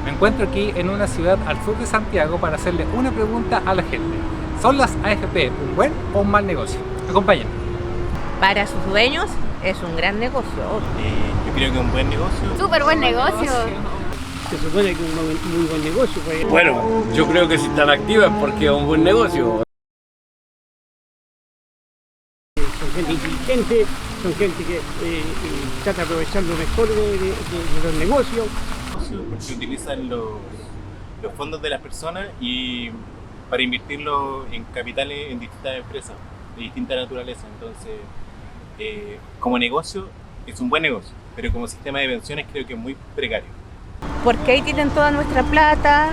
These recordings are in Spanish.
Me encuentro aquí en una ciudad al sur de Santiago para hacerle una pregunta a la gente. ¿Son las AFP un buen o un mal negocio? Acompáñenme. Para sus dueños es un gran negocio. Yo creo que es un buen negocio. Súper buen negocio. Se supone que es un muy buen negocio. Pues. Bueno, yo creo que si están activas porque es un buen negocio. Son gente inteligente, son gente que trata de aprovechar lo mejor de los negocios. Porque utilizan los fondos de las personas y para invertirlo en capitales en distintas empresas de distinta naturaleza. Entonces, como negocio es un buen negocio, pero como sistema de pensiones creo que es muy precario. Porque ahí tienen toda nuestra plata,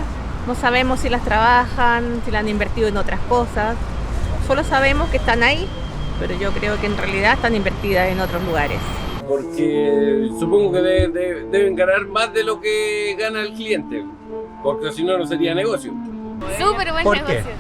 no sabemos si las trabajan, si la han invertido en otras cosas. Solo sabemos que están ahí, pero yo creo que en realidad están invertidas en otros lugares. Porque supongo que deben ganar más de lo que gana el cliente, porque si no, no sería negocio. Súper buen ¿Por qué? negocio.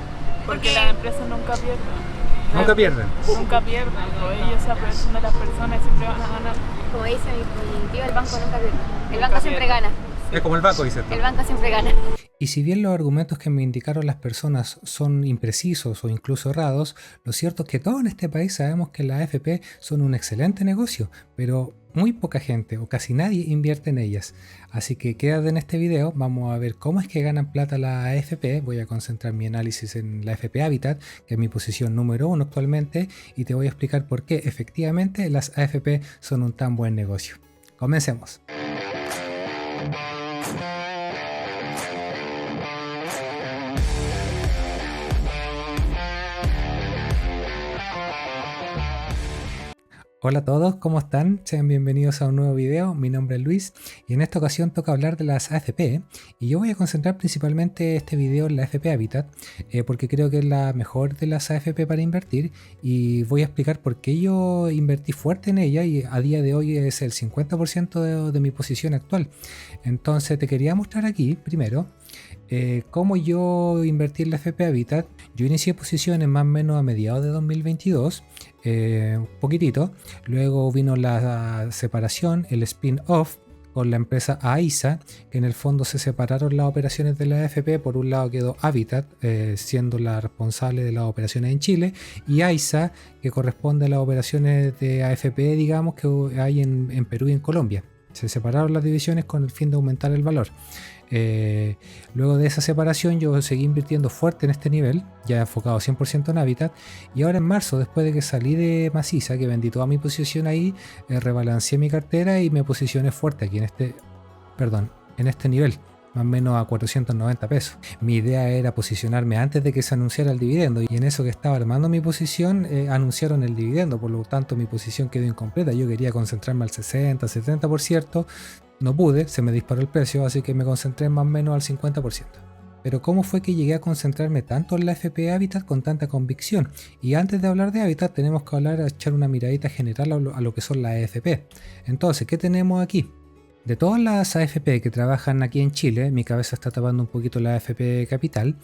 Porque las empresas nunca pierden. Nunca pierden. Nunca pierden, o ellos se aprovechan de las personas y siempre van a ganar. Como dice mi tío, el banco nunca pierde. El banco siempre gana. Es como el banco, dice. El banco siempre gana. Y si bien los argumentos que me indicaron las personas son imprecisos o incluso errados, lo cierto es que todos en este país sabemos que las AFP son un excelente negocio, pero muy poca gente o casi nadie invierte en ellas. Así que quédate en este video, vamos a ver cómo es que ganan plata las AFP. Voy a concentrar mi análisis en la AFP Habitat, que es mi posición número 1 actualmente, y te voy a explicar por qué efectivamente las AFP son un tan buen negocio. Comencemos. Hola a todos, ¿cómo están? Sean bienvenidos a un nuevo video, mi nombre es Luis y en esta ocasión toca hablar de las AFP y yo voy a concentrar principalmente este video en la AFP Habitat porque creo que es la mejor de las AFP para invertir y voy a explicar por qué yo invertí fuerte en ella y a día de hoy es el 50% de mi posición actual. Entonces te quería mostrar aquí primero cómo yo invertí en la AFP Habitat. Yo inicié posiciones más o menos a mediados de 2022, un poquitito. Luego vino la separación, el spin-off con la empresa AISA, que en el fondo se separaron las operaciones de la AFP. Por un lado quedó Habitat, siendo la responsable de las operaciones en Chile, y AISA, que corresponde a las operaciones de AFP, digamos, que hay en Perú y en Colombia. Se separaron las divisiones con el fin de aumentar el valor. Luego de esa separación yo seguí invirtiendo fuerte en este nivel, ya enfocado 100% en Habitat, y ahora en marzo, después de que salí de Maciza, que vendí toda mi posición ahí, rebalanceé mi cartera y me posicioné fuerte aquí en este nivel, más o menos a 490 pesos. Mi idea era posicionarme antes de que se anunciara el dividendo, y en eso que estaba armando mi posición anunciaron el dividendo, por lo tanto mi posición quedó incompleta. Yo quería concentrarme al 60-70%, no pude, se me disparó el precio, así que me concentré más o menos al 50%. Pero ¿cómo fue que llegué a concentrarme tanto en la AFP Habitat con tanta convicción? Y antes de hablar de Habitat tenemos que echar una miradita general a lo que son las AFP. Entonces, ¿qué tenemos aquí? De todas las AFP que trabajan aquí en Chile, mi cabeza está tapando un poquito la AFP Capital,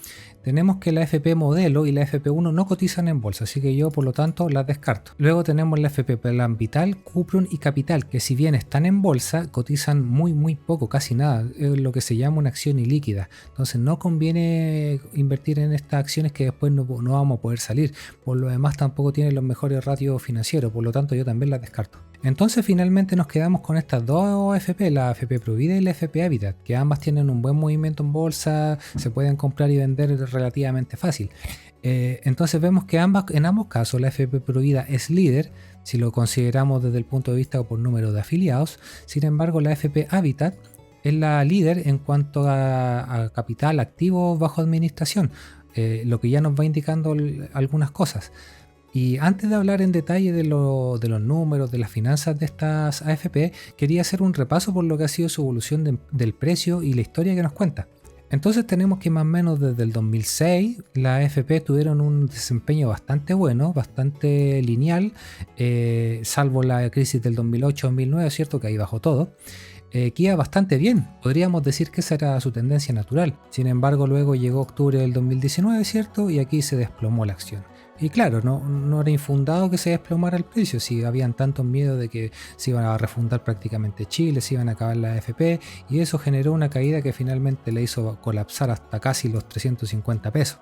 tenemos que la AFP Modelo y la FP1 no cotizan en bolsa, así que yo por lo tanto las descarto. Luego tenemos la AFP Plan Vital, Cuprum y Capital, que si bien están en bolsa, cotizan muy poco, casi nada, es lo que se llama una acción ilíquida. Entonces no conviene invertir en estas acciones que después no vamos a poder salir. Por lo demás tampoco tienen los mejores ratios financieros, por lo tanto yo también las descarto. Entonces finalmente nos quedamos con estas dos AFP, la AFP Provida y la AFP Habitat, que ambas tienen un buen movimiento en bolsa, se pueden comprar y vender relativamente fácil. Entonces vemos que en ambos casos la AFP Provida es líder, si lo consideramos desde el punto de vista por número de afiliados. Sin embargo, la AFP Habitat es la líder en cuanto a capital activo bajo administración, lo que ya nos va indicando algunas cosas. Y antes de hablar en detalle de los números, de las finanzas de estas AFP, quería hacer un repaso por lo que ha sido su evolución del precio y la historia que nos cuenta. Entonces tenemos que más o menos desde el 2006 las AFP tuvieron un desempeño bastante bueno, bastante lineal, salvo la crisis del 2008-2009, ¿cierto? Que ahí bajó todo. Que iba bastante bien, podríamos decir que esa era su tendencia natural. Sin embargo, luego llegó octubre del 2019, ¿cierto? Y aquí se desplomó la acción. Y claro, no era infundado que se desplomara el precio, si habían tantos miedos de que se iban a refundar prácticamente Chile, se iban a acabar las AFP, y eso generó una caída que finalmente le hizo colapsar hasta casi los 350 pesos.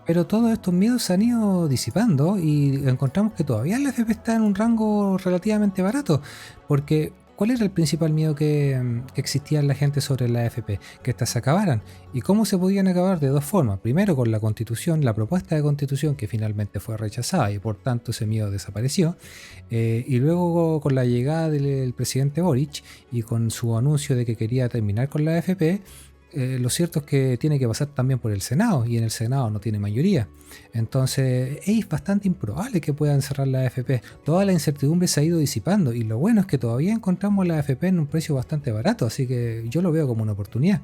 Pero todos estos miedos se han ido disipando y encontramos que todavía la AFP está en un rango relativamente barato, porque ¿cuál era el principal miedo que existía en la gente sobre la AFP? Que éstas se acabaran. ¿Y cómo se podían acabar? De dos formas. Primero con la constitución, la propuesta de constitución que finalmente fue rechazada y por tanto ese miedo desapareció. Y luego con la llegada del presidente Boric y con su anuncio de que quería terminar con la AFP, lo cierto es que tiene que pasar también por el Senado y en el Senado no tiene mayoría. Entonces es bastante improbable que puedan cerrar la AFP. Toda la incertidumbre se ha ido disipando y lo bueno es que todavía encontramos la AFP en un precio bastante barato, así que yo lo veo como una oportunidad.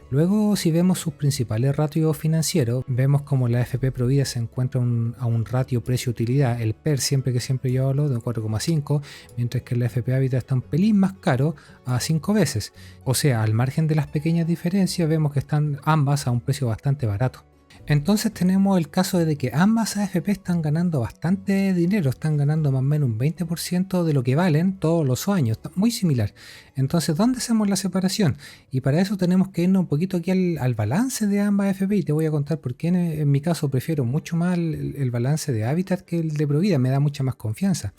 Luego, si vemos sus principales ratios financieros, vemos como la AFP Provida se encuentra a un ratio precio-utilidad, el PER siempre yo hablo, de 4,5, mientras que la AFP Habitat está un pelín más caro, a 5 veces. O sea, al margen de las pequeñas diferencias, vemos que están ambas a un precio bastante barato. Entonces tenemos el caso de que ambas AFP están ganando bastante dinero, están ganando más o menos un 20% de lo que valen todos los años, muy similar. Entonces, ¿dónde hacemos la separación? Y para eso tenemos que irnos un poquito aquí al balance de ambas AFP y te voy a contar por qué en mi caso prefiero mucho más el balance de Habitat que el de Provida, me da mucha más confianza.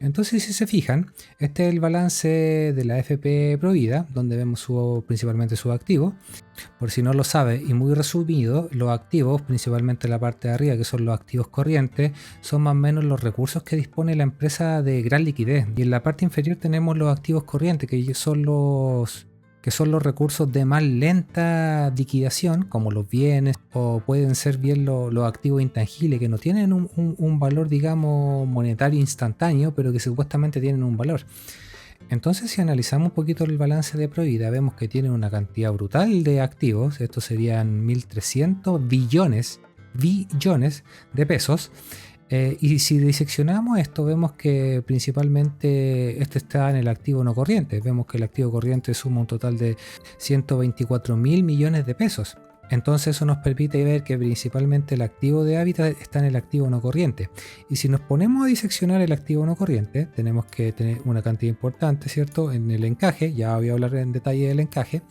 Entonces, si se fijan, este es el balance de la AFP Provida, donde vemos principalmente sus activos. Por si no lo sabe, y muy resumido, los activos, principalmente la parte de arriba, que son los activos corrientes, son más o menos los recursos que dispone la empresa de gran liquidez. Y en la parte inferior tenemos los activos corrientes, que son los recursos de más lenta liquidación, como los bienes, o pueden ser bien los activos intangibles, que no tienen un valor, digamos, monetario instantáneo, pero que supuestamente tienen un valor. Entonces, si analizamos un poquito el balance de Provida, vemos que tiene una cantidad brutal de activos, estos serían 1.300 billones de pesos. Y si diseccionamos esto, vemos que principalmente este está en el activo no corriente. Vemos que el activo corriente suma un total de 124.000 millones de pesos. Entonces eso nos permite ver que principalmente el activo de Habitat está en el activo no corriente. Y si nos ponemos a diseccionar el activo no corriente, tenemos que tener una cantidad importante, ¿cierto? En el encaje, ya voy a hablar en detalle del encaje,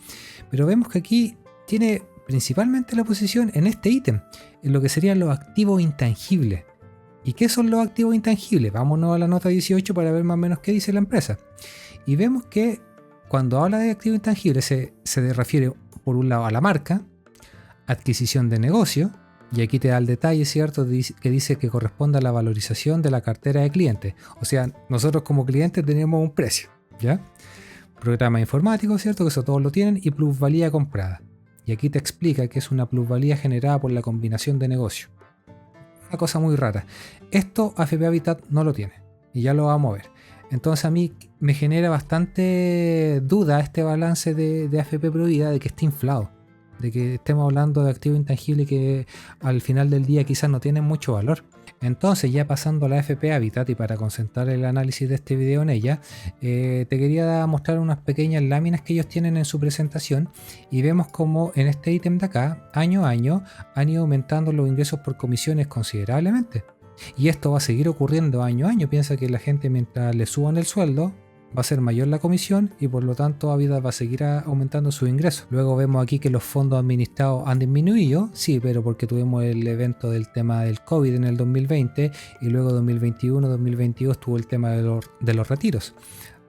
pero vemos que aquí tiene principalmente la posición en este ítem, en lo que serían los activos intangibles. ¿Y qué son los activos intangibles? Vámonos a la nota 18 para ver más o menos qué dice la empresa. Y vemos que cuando habla de activos intangibles se refiere por un lado a la marca, adquisición de negocio, y aquí te da el detalle, ¿cierto? Que dice que corresponde a la valorización de la cartera de clientes. O sea, nosotros como clientes tenemos un precio, ¿ya? Programa informático, ¿cierto? Que eso todos lo tienen, y plusvalía comprada. Y aquí te explica que es una plusvalía generada por la combinación de negocio. Una cosa muy rara. Esto AFP Habitat no lo tiene, y ya lo vamos a ver. Entonces a mí me genera bastante duda este balance de AFP Provida de que esté inflado, de que estemos hablando de activos intangibles que al final del día quizás no tienen mucho valor. Entonces, ya pasando a la AFP Habitat y para concentrar el análisis de este video en ella, te quería mostrar unas pequeñas láminas que ellos tienen en su presentación y vemos como en este ítem de acá, año a año, han ido aumentando los ingresos por comisiones considerablemente. Y esto va a seguir ocurriendo año a año. Piensa que la gente, mientras le suban el sueldo, va a ser mayor la comisión y por lo tanto Habitat va a seguir aumentando sus ingresos. Luego vemos aquí que los fondos administrados han disminuido, sí, pero porque tuvimos el evento del tema del COVID en el 2020 y luego 2021-2022 tuvo el tema de los retiros.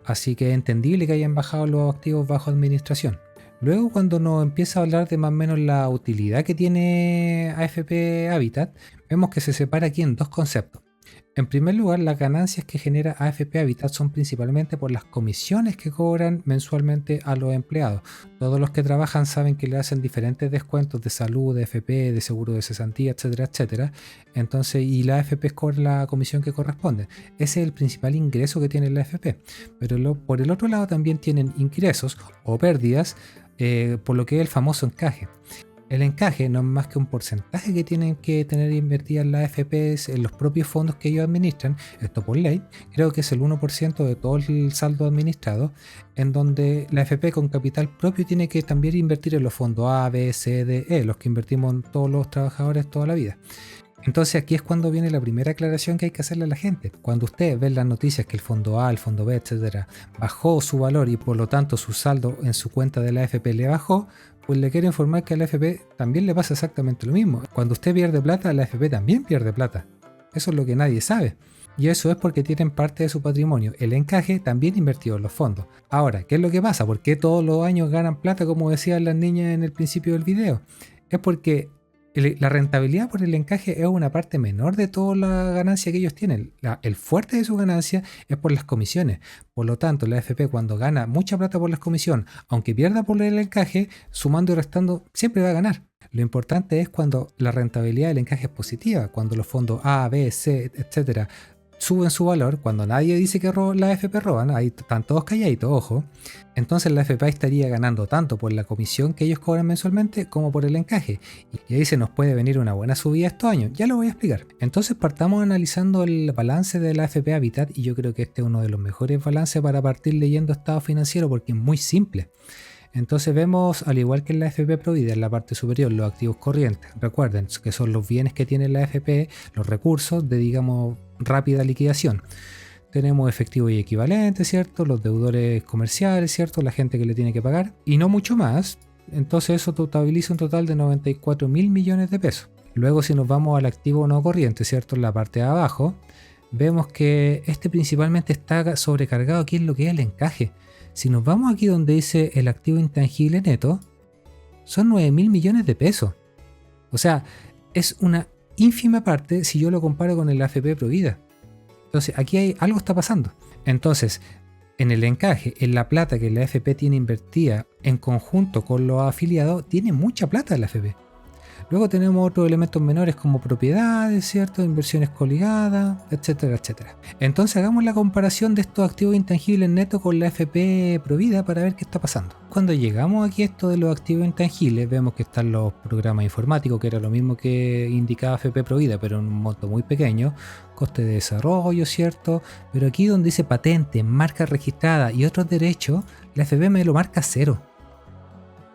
Así que es entendible que hayan bajado los activos bajo administración. Luego, cuando nos empieza a hablar de más o menos la utilidad que tiene AFP Habitat, vemos que se separa aquí en dos conceptos. En primer lugar, las ganancias que genera AFP Habitat son principalmente por las comisiones que cobran mensualmente a los empleados. Todos los que trabajan saben que le hacen diferentes descuentos de salud, de FP, de seguro de cesantía, etcétera, etcétera. Entonces, y la AFP cobra la comisión que corresponde. Ese es el principal ingreso que tiene la AFP. Pero por el otro lado también tienen ingresos o pérdidas por lo que es el famoso encaje. El encaje no es más que un porcentaje que tienen que tener invertidas las AFPs en los propios fondos que ellos administran, esto por ley, creo que es el 1% de todo el saldo administrado, en donde la AFP con capital propio tiene que también invertir en los fondos A, B, C, D, E, los que invertimos todos los trabajadores toda la vida. Entonces aquí es cuando viene la primera aclaración que hay que hacerle a la gente. Cuando ustedes ven las noticias que el fondo A, el fondo B, etcétera, bajó su valor y por lo tanto su saldo en su cuenta de la AFP le bajó, pues le quiero informar que a la AFP también le pasa exactamente lo mismo. Cuando usted pierde plata, la AFP también pierde plata. Eso es lo que nadie sabe. Y eso es porque tienen parte de su patrimonio, el encaje, también invertido en los fondos. Ahora, ¿qué es lo que pasa? ¿Por qué todos los años ganan plata, como decían las niñas en el principio del video? Es porque la rentabilidad por el encaje es una parte menor de toda la ganancia que ellos tienen. El fuerte de su ganancia es por las comisiones. Por lo tanto, la AFP cuando gana mucha plata por las comisiones, aunque pierda por el encaje, sumando y restando, siempre va a ganar. Lo importante es cuando la rentabilidad del encaje es positiva, cuando los fondos A, B, C, etcétera, suben su valor, cuando nadie dice que la AFP roban, ahí están todos calladitos, ojo, entonces la AFP estaría ganando tanto por la comisión que ellos cobran mensualmente como por el encaje, y ahí se nos puede venir una buena subida estos años, ya lo voy a explicar. Entonces partamos analizando el balance de la AFP Habitat, y yo creo que este es uno de los mejores balances para partir leyendo estado financiero porque es muy simple. Entonces vemos, al igual que en la AFP Provida, en la parte superior los activos corrientes. Recuerden que son los bienes que tiene la AFP, los recursos de, digamos, rápida liquidación. Tenemos efectivo y equivalente, ¿cierto? Los deudores comerciales, ¿cierto? La gente que le tiene que pagar. Y no mucho más. Entonces eso totaliza un total de 94.000 millones de pesos. Luego si nos vamos al activo no corriente, ¿cierto? En la parte de abajo, vemos que este principalmente está sobrecargado aquí en lo que es el encaje. Si nos vamos aquí donde dice el activo intangible neto, son 9.000 millones de pesos. O sea, es una ínfima parte si yo lo comparo con el AFP Provida. Entonces, aquí algo está pasando. Entonces, en el encaje, en la plata que la AFP tiene invertida en conjunto con los afiliados, tiene mucha plata la AFP. Luego tenemos otros elementos menores como propiedades, ¿cierto? Inversiones coligadas, etcétera, etcétera. Entonces hagamos la comparación de estos activos intangibles netos con la AFP Provida para ver qué está pasando. Cuando llegamos aquí a esto de los activos intangibles, vemos que están los programas informáticos, que era lo mismo que indicaba AFP Provida, pero en un monto muy pequeño, coste de desarrollo, ¿cierto? Pero aquí donde dice patente, marca registrada y otros derechos, la AFP me lo marca 0.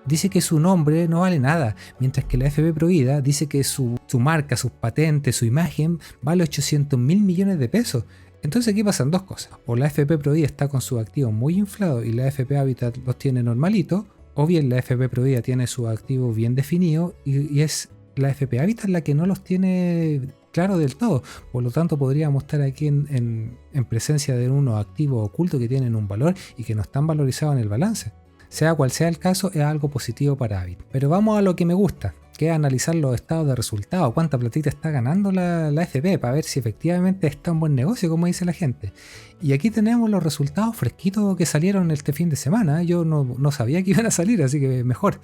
Dice que su nombre no vale nada, mientras que la AFP Provida dice que su marca, sus patentes, su imagen vale 800.000 millones de pesos. Entonces aquí pasan dos cosas. O la AFP Provida está con sus activos muy inflados y la AFP Habitat los tiene normalitos, o bien la AFP Provida tiene sus activos bien definidos y es la AFP Habitat la que no los tiene claro del todo. Por lo tanto podríamos estar aquí en presencia de unos activos ocultos que tienen un valor y que no están valorizados en el balance. Sea cual sea el caso, es algo positivo para Habitat. Pero vamos a lo que me gusta, que es analizar los estados de resultados, cuánta platita está ganando la AFP, para ver si efectivamente está un buen negocio, como dice la gente. Y aquí tenemos los resultados fresquitos que salieron este fin de semana. Yo no sabía que iban a salir, así que mejor.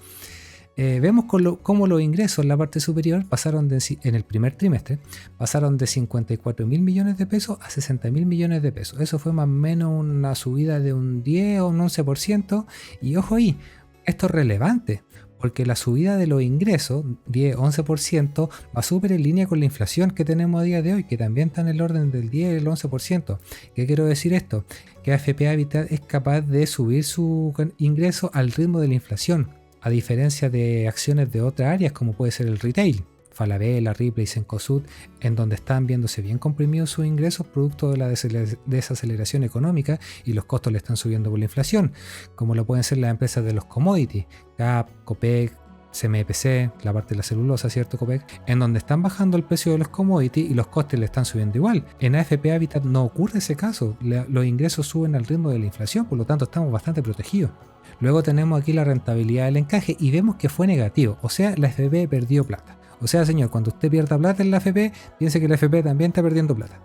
Vemos cómo los ingresos en la parte superior pasaron en el primer trimestre, pasaron de 54.000 millones de pesos a 60.000 millones de pesos. Eso fue más o menos una subida de un 10 o un 11%. Y ojo ahí, esto es relevante, porque la subida de los ingresos, 10-11%, va súper en línea con la inflación que tenemos a día de hoy, que también está en el orden del 10 y el 11%. ¿Qué quiero decir esto? Que AFP Habitat es capaz de subir su ingreso al ritmo de la inflación, a diferencia de acciones de otras áreas como puede ser el retail, Falabella, Ripley, Cencosud, en donde están viéndose bien comprimidos sus ingresos producto de la desaceleración económica y los costos le están subiendo por la inflación, como lo pueden ser las empresas de los commodities, CAP, Copec, CMPC, la parte de la celulosa, ¿cierto, Copec? En donde están bajando el precio de los commodities y los costes le están subiendo igual. En AFP Habitat no ocurre ese caso, los ingresos suben al ritmo de la inflación, por lo tanto estamos bastante protegidos. Luego tenemos aquí la rentabilidad del encaje y vemos que fue negativo, o sea, la AFP perdió plata. O sea, señor, cuando usted pierda plata en la AFP, piense que la AFP también está perdiendo plata.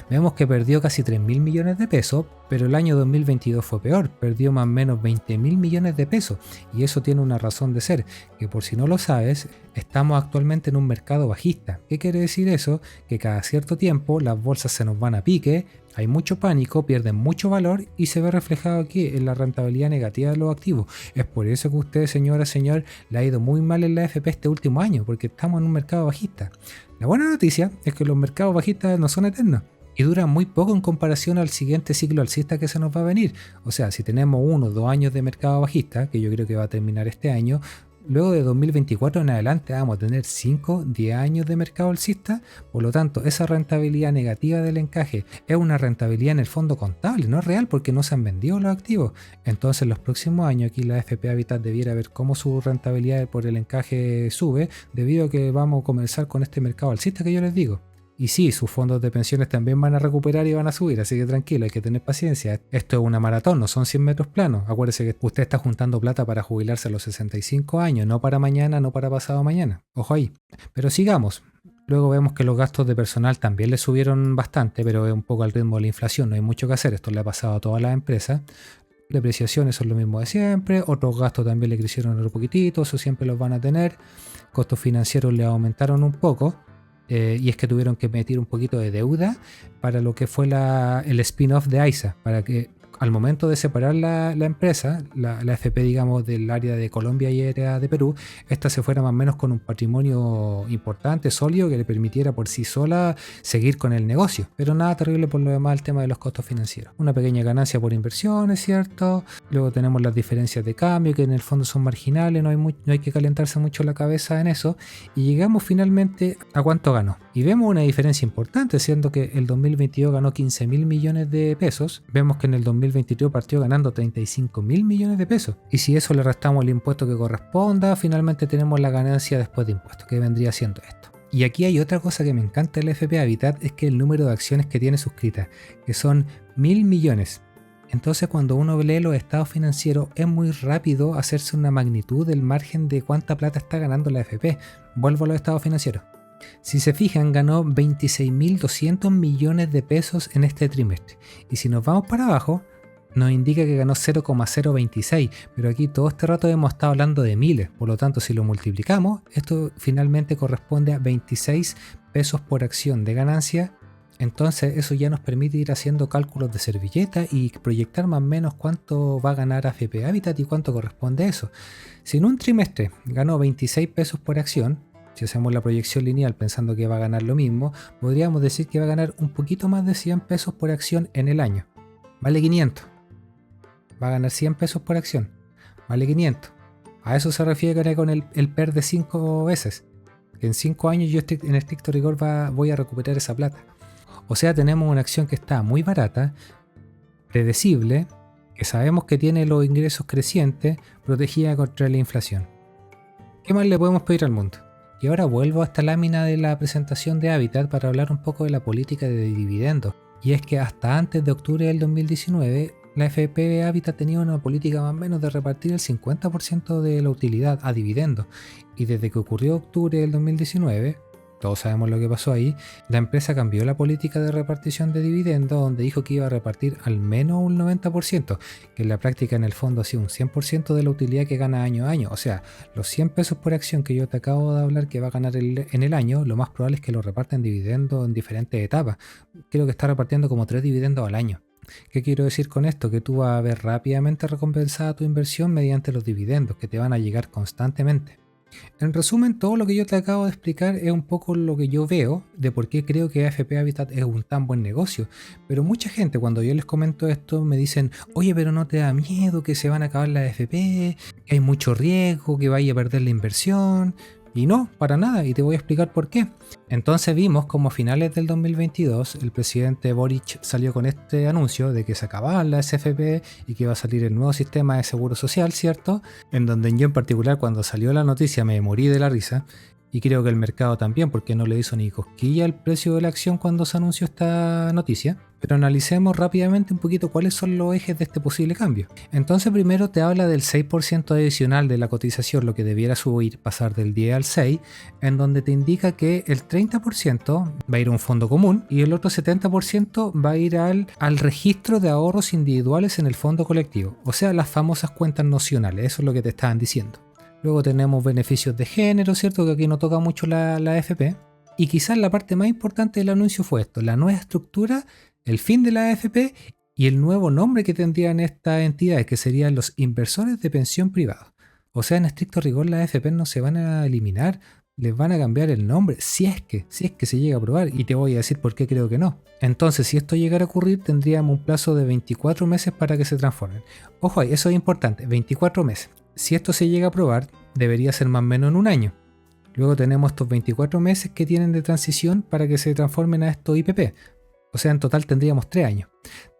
Vemos que perdió casi 3.000 millones de pesos, pero el año 2022 fue peor, perdió más o menos 20.000 millones de pesos. Y eso tiene una razón de ser, que por si no lo sabes, estamos actualmente en un mercado bajista. ¿Qué quiere decir eso? Que cada cierto tiempo las bolsas se nos van a pique, hay mucho pánico, pierden mucho valor y se ve reflejado aquí en la rentabilidad negativa de los activos. Es por eso que usted, señora, señor, le ha ido muy mal en la AFP este último año, porque estamos en un mercado bajista. La buena noticia es que los mercados bajistas no son eternos y duran muy poco en comparación al siguiente ciclo alcista que se nos va a venir. O sea, si tenemos 1 o 2 años de mercado bajista, que yo creo que va a terminar este año, Luego de 2024 en adelante vamos a tener 5-10 años de mercado alcista, por lo tanto esa rentabilidad negativa del encaje es una rentabilidad en el fondo contable, no es real porque no se han vendido los activos. Entonces en los próximos años aquí la AFP Habitat debiera ver cómo su rentabilidad por el encaje sube, debido a que vamos a comenzar con este mercado alcista que yo les digo. Y sí, sus fondos de pensiones también van a recuperar y van a subir, así que tranquilo, hay que tener paciencia. Esto es una maratón, no son 100 metros planos. Acuérdese que usted está juntando plata para jubilarse a los 65 años, no para mañana, no para pasado mañana. Ojo ahí. Pero sigamos. Luego vemos que los gastos de personal también le subieron bastante, pero es un poco al ritmo de la inflación, no hay mucho que hacer. Esto le ha pasado a todas las empresas. Depreciaciones son lo mismo de siempre, otros gastos también le crecieron un poquitito, eso siempre los van a tener. Costos financieros le aumentaron un poco. Y es que tuvieron que meter un poquito de deuda para lo que fue el spin-off de AISA, para que al momento de separar la empresa, la AFP digamos del área de Colombia y área de Perú, esta se fuera más o menos con un patrimonio importante, sólido, que le permitiera por sí sola seguir con el negocio. Pero nada terrible por lo demás el tema de los costos financieros. Una pequeña ganancia por inversiones, ¿cierto? Luego tenemos las diferencias de cambio, que en el fondo son marginales, no hay que calentarse mucho la cabeza en eso. Y llegamos finalmente a cuánto ganó. Y vemos una diferencia importante, siendo que el 2022 ganó 15.000 millones de pesos. Vemos que en el 2023 partió ganando 35.000 millones de pesos. Y si eso le restamos el impuesto que corresponda, finalmente tenemos la ganancia después de impuestos, que vendría siendo esto. Y aquí hay otra cosa que me encanta del AFP Habitat, es que el número de acciones que tiene suscritas, que son 1.000 millones. Entonces cuando uno lee los estados financieros es muy rápido hacerse una magnitud del margen de cuánta plata está ganando la AFP. Vuelvo a los estados financieros. Si se fijan, ganó 26.200 millones de pesos en este trimestre. Y si nos vamos para abajo, nos indica que ganó 0,026. Pero aquí todo este rato hemos estado hablando de miles. Por lo tanto, si lo multiplicamos, esto finalmente corresponde a 26 pesos por acción de ganancia. Entonces eso ya nos permite ir haciendo cálculos de servilleta y proyectar más o menos cuánto va a ganar AFP Habitat y cuánto corresponde a eso. Si en un trimestre ganó 26 pesos por acción, si hacemos la proyección lineal pensando que va a ganar lo mismo, podríamos decir que va a ganar un poquito más de 100 pesos por acción en el año. Vale 500. Va a ganar 100 pesos por acción. Vale 500. A eso se refiere con el PER de 5 veces. Que en 5 años yo en estricto rigor voy a recuperar esa plata. O sea, tenemos una acción que está muy barata, predecible, que sabemos que tiene los ingresos crecientes, protegida contra la inflación. ¿Qué más le podemos pedir al mundo? Y ahora vuelvo a esta lámina de la presentación de Habitat para hablar un poco de la política de dividendos. Y es que hasta antes de octubre del 2019, la AFP Habitat tenía una política más o menos de repartir el 50% de la utilidad a dividendos. Y desde que ocurrió octubre del 2019, todos sabemos lo que pasó ahí, la empresa cambió la política de repartición de dividendos, donde dijo que iba a repartir al menos un 90%, que en la práctica en el fondo ha sido un 100% de la utilidad que gana año a año. O sea, los 100 pesos por acción que yo te acabo de hablar que va a ganar en el año, lo más probable es que lo reparta en dividendos en diferentes etapas. Creo que está repartiendo como 3 dividendos al año. ¿Qué quiero decir con esto? Que tú vas a ver rápidamente recompensada tu inversión mediante los dividendos que te van a llegar constantemente. En resumen, todo lo que yo te acabo de explicar es un poco lo que yo veo de por qué creo que AFP Habitat es un tan buen negocio. Pero mucha gente cuando yo les comento esto me dicen, oye, pero no te da miedo que se van a acabar las AFP, que hay mucho riesgo, que vaya a perder la inversión. Y no, para nada, y te voy a explicar por qué. Entonces vimos como a finales del 2022 el presidente Boric salió con este anuncio de que se acababan las AFP y que iba a salir el nuevo sistema de seguro social, ¿cierto? En donde yo en particular cuando salió la noticia me morí de la risa. Y creo que el mercado también, porque no le hizo ni cosquilla el precio de la acción cuando se anunció esta noticia. Pero analicemos rápidamente un poquito cuáles son los ejes de este posible cambio. Entonces primero te habla del 6% adicional de la cotización, lo que debiera subir, pasar del 10 al 6, en donde te indica que el 30% va a ir a un fondo común y el otro 70% va a ir al registro de ahorros individuales en el fondo colectivo. O sea, las famosas cuentas nocionales, eso es lo que te estaban diciendo. Luego tenemos beneficios de género, ¿cierto? Que aquí no toca mucho la AFP. Y quizás la parte más importante del anuncio fue esto, la nueva estructura, el fin de la AFP y el nuevo nombre que tendrían estas entidades, que serían los inversores de pensión privados. O sea, en estricto rigor las AFP no se van a eliminar, les van a cambiar el nombre, si es que se llega a aprobar, y te voy a decir por qué creo que no. Entonces, si esto llegara a ocurrir, tendríamos un plazo de 24 meses para que se transformen. Ojo ahí, eso es importante, 24 meses. Si esto se llega a aprobar, debería ser más o menos en un año. Luego tenemos estos 24 meses que tienen de transición para que se transformen a estos IPP. O sea, en total tendríamos 3 años.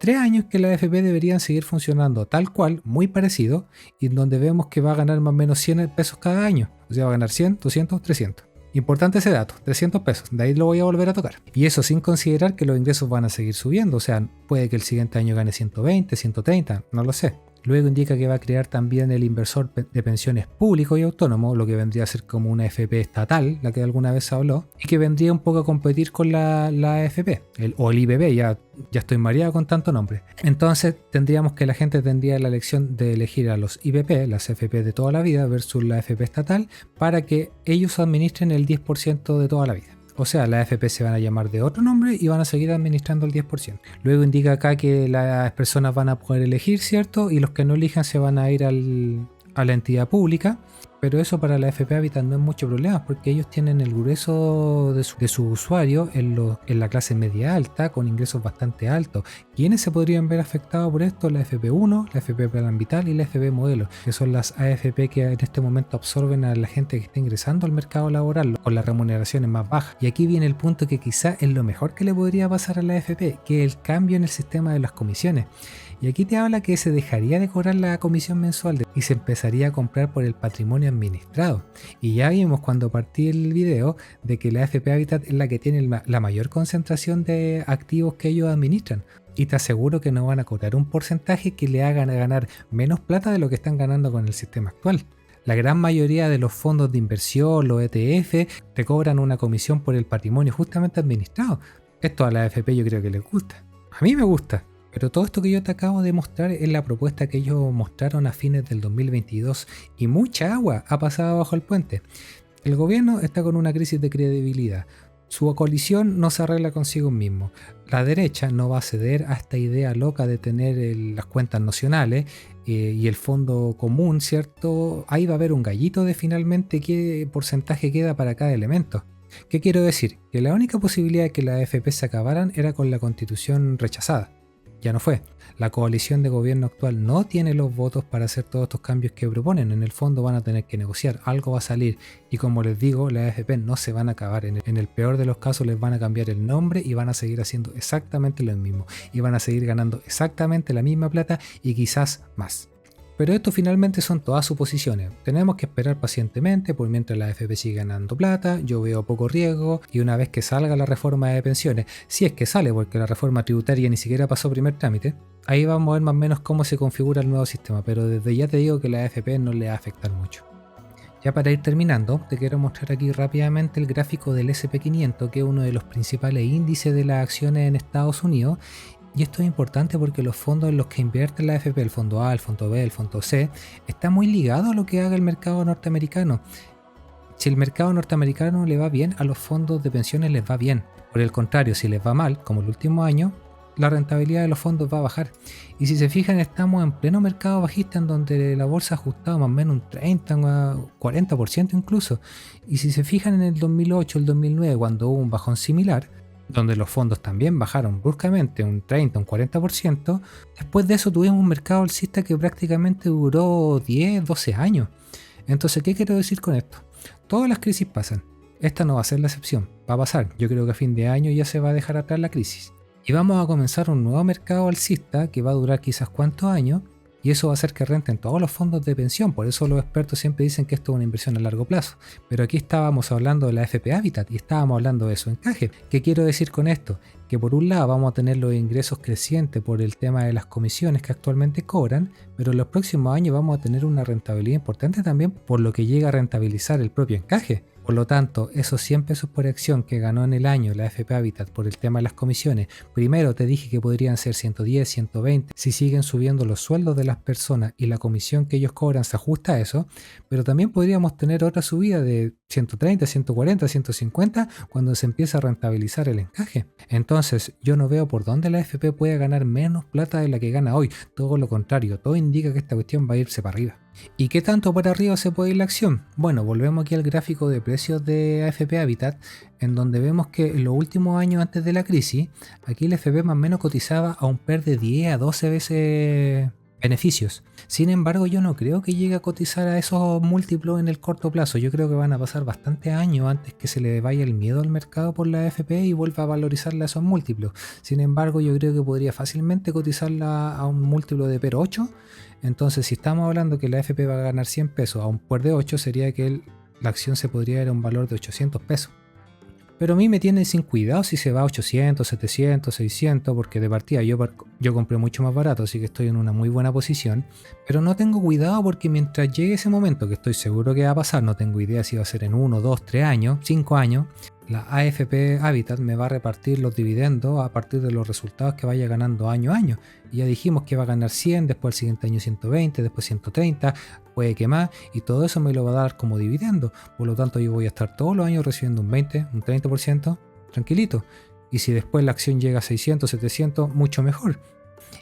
3 años que las AFP deberían seguir funcionando tal cual, muy parecido, y donde vemos que va a ganar más o menos 100 pesos cada año. O sea, va a ganar 100, 200, 300. Importante ese dato, 300 pesos, de ahí lo voy a volver a tocar. Y eso sin considerar que los ingresos van a seguir subiendo, o sea, puede que el siguiente año gane 120, 130, no lo sé. Luego indica que va a crear también el inversor de pensiones público y autónomo, lo que vendría a ser como una AFP estatal, la que alguna vez se habló, y que vendría un poco a competir con la AFP, o el IBB, ya estoy mareado con tanto nombre. Entonces tendríamos que la gente tendría la elección de elegir a los IBP, las AFP de toda la vida, versus la AFP estatal, para que ellos administren el 10% de toda la vida. O sea, las AFP se van a llamar de otro nombre y van a seguir administrando el 10%. Luego indica acá que las personas van a poder elegir, ¿cierto? Y los que no elijan se van a ir a la entidad pública. Pero eso para la AFP Habitat no es mucho problema, porque ellos tienen el grueso de su usuario en la clase media alta, con ingresos bastante altos. ¿Quiénes se podrían ver afectados por esto? La FP1, la FP Plan Vital y la FP Modelo, que son las AFP que en este momento absorben a la gente que está ingresando al mercado laboral con las remuneraciones más bajas. Y aquí viene el punto que quizá es lo mejor que le podría pasar a la AFP, que es el cambio en el sistema de las comisiones. Y aquí te habla que se dejaría de cobrar la comisión mensual y se empezaría a comprar por el patrimonio administrado. Y ya vimos cuando partí el video de que la AFP Habitat es la que tiene la mayor concentración de activos que ellos administran. Y te aseguro que no van a cobrar un porcentaje que le hagan ganar menos plata de lo que están ganando con el sistema actual. La gran mayoría de los fondos de inversión, los ETF, te cobran una comisión por el patrimonio justamente administrado. Esto a la AFP yo creo que les gusta. A mí me gusta. Pero todo esto que yo te acabo de mostrar es la propuesta que ellos mostraron a fines del 2022 y mucha agua ha pasado bajo el puente. El gobierno está con una crisis de credibilidad. Su coalición no se arregla consigo mismo. La derecha no va a ceder a esta idea loca de tener las cuentas nacionales y el fondo común, ¿cierto? Ahí va a haber un gallito de finalmente qué porcentaje queda para cada elemento. ¿Qué quiero decir? Que la única posibilidad de que las AFP se acabaran era con la constitución rechazada. Ya no fue. La coalición de gobierno actual no tiene los votos para hacer todos estos cambios que proponen. En el fondo van a tener que negociar, algo va a salir. Y como les digo, las AFP no se van a acabar. En el peor de los casos les van a cambiar el nombre y van a seguir haciendo exactamente lo mismo. Y van a seguir ganando exactamente la misma plata y quizás más. Pero esto finalmente son todas suposiciones. Tenemos que esperar pacientemente por mientras la AFP sigue ganando plata. Yo veo poco riesgo y una vez que salga la reforma de pensiones, si es que sale porque la reforma tributaria ni siquiera pasó primer trámite, ahí vamos a ver más o menos cómo se configura el nuevo sistema, pero desde ya te digo que la AFP no le va a afectar mucho. Ya para ir terminando, te quiero mostrar aquí rápidamente el gráfico del SP500, que es uno de los principales índices de las acciones en Estados Unidos. Y esto es importante porque los fondos en los que invierte la AFP, el fondo A, el fondo B, el fondo C, está muy ligado a lo que haga el mercado norteamericano. Si el mercado norteamericano le va bien, a los fondos de pensiones les va bien. Por el contrario, si les va mal, como el último año, la rentabilidad de los fondos va a bajar. Y si se fijan, estamos en pleno mercado bajista en donde la bolsa ha ajustado más o menos un 30, un 40% incluso. Y si se fijan en el 2008, el 2009, cuando hubo un bajón similar, donde los fondos también bajaron bruscamente un 30, un 40%, después de eso tuvimos un mercado alcista que prácticamente duró 10, 12 años. Entonces, ¿qué quiero decir con esto? Todas las crisis pasan. Esta no va a ser la excepción, va a pasar. Yo creo que a fin de año ya se va a dejar atrás la crisis. Y vamos a comenzar un nuevo mercado alcista que va a durar quizás cuántos años, y eso va a hacer que renten todos los fondos de pensión. Por eso los expertos siempre dicen que esto es una inversión a largo plazo. Pero aquí estábamos hablando de la AFP Habitat y estábamos hablando de su encaje. ¿Qué quiero decir con esto? Que por un lado vamos a tener los ingresos crecientes por el tema de las comisiones que actualmente cobran, pero en los próximos años vamos a tener una rentabilidad importante también por lo que llega a rentabilizar el propio encaje. Por lo tanto, esos 100 pesos por acción que ganó en el año la AFP Habitat por el tema de las comisiones, primero te dije que podrían ser 110, 120 si siguen subiendo los sueldos de las personas y la comisión que ellos cobran se ajusta a eso, pero también podríamos tener otra subida de 130, 140, 150 cuando se empieza a rentabilizar el encaje. Entonces, yo no veo por dónde la AFP pueda ganar menos plata de la que gana hoy. Todo lo contrario, todo indica que esta cuestión va a irse para arriba. ¿Y qué tanto para arriba se puede ir la acción? Bueno, volvemos aquí al gráfico de precios de AFP Habitat, en donde vemos que en los últimos años antes de la crisis, aquí la AFP más o menos cotizaba a un PER de 10 a 12 veces beneficios. Sin embargo, yo no creo que llegue a cotizar a esos múltiplos en el corto plazo. Yo creo que van a pasar bastantes años antes que se le vaya el miedo al mercado por la AFP y vuelva a valorizarla a esos múltiplos. Sin embargo, yo creo que podría fácilmente cotizarla a un múltiplo de PER 8. Entonces, si estamos hablando que la AFP va a ganar 100 pesos a un PER de 8, sería que la acción se podría ir a un valor de 800 pesos. Pero a mí me tiene sin cuidado si se va a 800, 700, 600, porque de partida yo compré mucho más barato, así que estoy en una muy buena posición. Pero no tengo cuidado porque mientras llegue ese momento, que estoy seguro que va a pasar, no tengo idea si va a ser en 1, 2, 3 años, 5 años, la AFP Habitat me va a repartir los dividendos a partir de los resultados que vaya ganando año a año. Y ya dijimos que va a ganar 100, después el siguiente año 120, después 130, puede que más, y todo eso me lo va a dar como dividendo. Por lo tanto, yo voy a estar todos los años recibiendo un 20, un 30%, tranquilito. Y si después la acción llega a 600, 700, mucho mejor.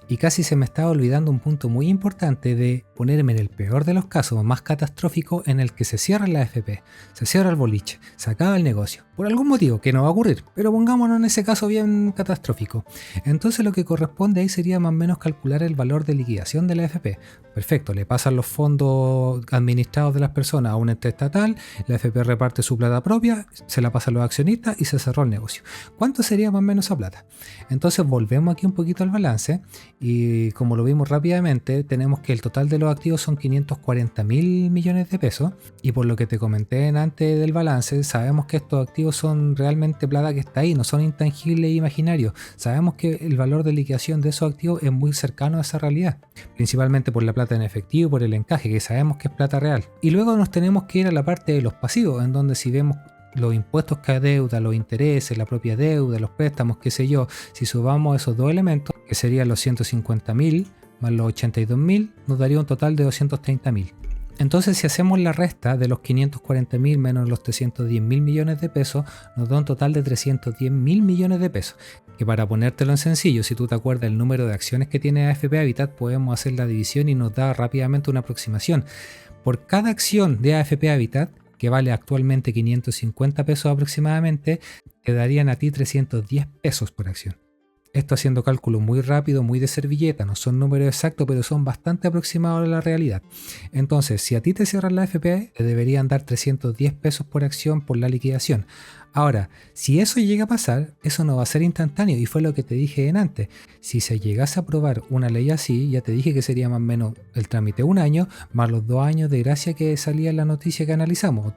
Y casi se me estaba olvidando un punto muy importante de ponerme en el peor de los casos, más catastrófico, en el que se cierra la AFP, se cierra el boliche, se acaba el negocio, por algún motivo que no va a ocurrir, pero pongámonos en ese caso bien catastrófico. Entonces lo que corresponde ahí sería más o menos calcular el valor de liquidación de la AFP. Perfecto, le pasan los fondos administrados de las personas a un ente estatal, la AFP reparte su plata propia, se la pasa a los accionistas y se cerró el negocio. ¿Cuánto sería más o menos esa plata? Entonces volvemos aquí un poquito al balance y como lo vimos rápidamente, tenemos que el total de los activos son 540.000 millones de pesos y por lo que te comenté antes del balance, sabemos que estos activos son realmente plata que está ahí, no son intangibles e imaginarios. Sabemos que el valor de liquidación de esos activos es muy cercano a esa realidad, principalmente por la plata en efectivo, por el encaje, que sabemos que es plata real. Y luego nos tenemos que ir a la parte de los pasivos, en donde si vemos los impuestos que adeuda, los intereses, la propia deuda, los préstamos, qué sé yo, si subamos esos dos elementos, que serían los 150.000 más los 82.000, nos daría un total de 230.000. Entonces, si hacemos la resta de los 540.000 menos los 310.000 millones de pesos, nos da un total de 310.000 millones de pesos. Que para ponértelo en sencillo, si tú te acuerdas el número de acciones que tiene AFP Habitat, podemos hacer la división y nos da rápidamente una aproximación. Por cada acción de AFP Habitat, que vale actualmente 550 pesos aproximadamente, te darían a ti 310 pesos por acción. Esto haciendo cálculos muy rápido, muy de servilleta, no son números exactos, pero son bastante aproximados a la realidad. Entonces, si a ti te cierran la AFP, te deberían dar 310 pesos por acción por la liquidación. Ahora, si eso llega a pasar, eso no va a ser instantáneo y fue lo que te dije antes. Si se llegase a aprobar una ley así, ya te dije que sería más o menos el trámite 1 año, más los 2 años de gracia que salía en la noticia que analizamos.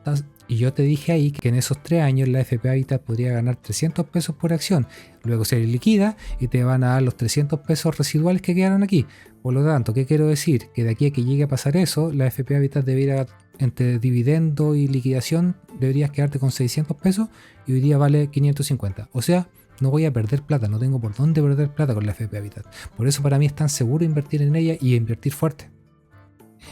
Y yo te dije ahí que en esos 3 años la AFP Habitat podría ganar 300 pesos por acción. Luego se liquida y te van a dar los 300 pesos residuales que quedaron aquí. Por lo tanto, ¿qué quiero decir? Que de aquí a que llegue a pasar eso, la AFP Habitat debería, entre dividendo y liquidación, deberías quedarte con 600 pesos y hoy día vale 550. O sea, no voy a perder plata, no tengo por dónde perder plata con la AFP Habitat. Por eso para mí es tan seguro invertir en ella y invertir fuerte.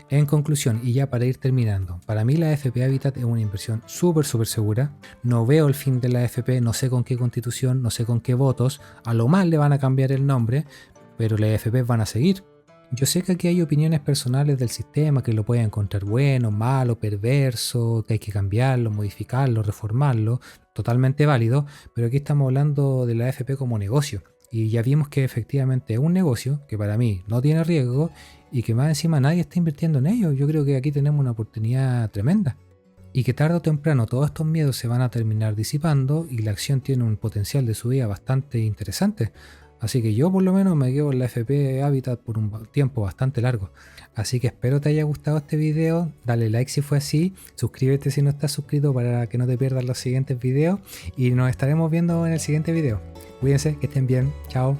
En conclusión, y ya para ir terminando, para mí la AFP Habitat es una inversión súper segura. No veo el fin de la AFP, no sé con qué constitución, no sé con qué votos. A lo más le van a cambiar el nombre, pero las AFP van a seguir. Yo sé que aquí hay opiniones personales del sistema que lo pueden encontrar bueno, malo, perverso, que hay que cambiarlo, modificarlo, reformarlo, totalmente válido, pero aquí estamos hablando de la AFP como negocio. Y ya vimos que efectivamente es un negocio que para mí no tiene riesgo y que más encima nadie está invirtiendo en ello. Yo creo que aquí tenemos una oportunidad tremenda. Y que tarde o temprano todos estos miedos se van a terminar disipando y la acción tiene un potencial de subida bastante interesante. Así que yo por lo menos me quedo en la AFP Habitat por un tiempo bastante largo. Así que espero te haya gustado este video, dale like si fue así, suscríbete si no estás suscrito para que no te pierdas los siguientes videos y nos estaremos viendo en el siguiente video. Cuídense, que estén bien, chao.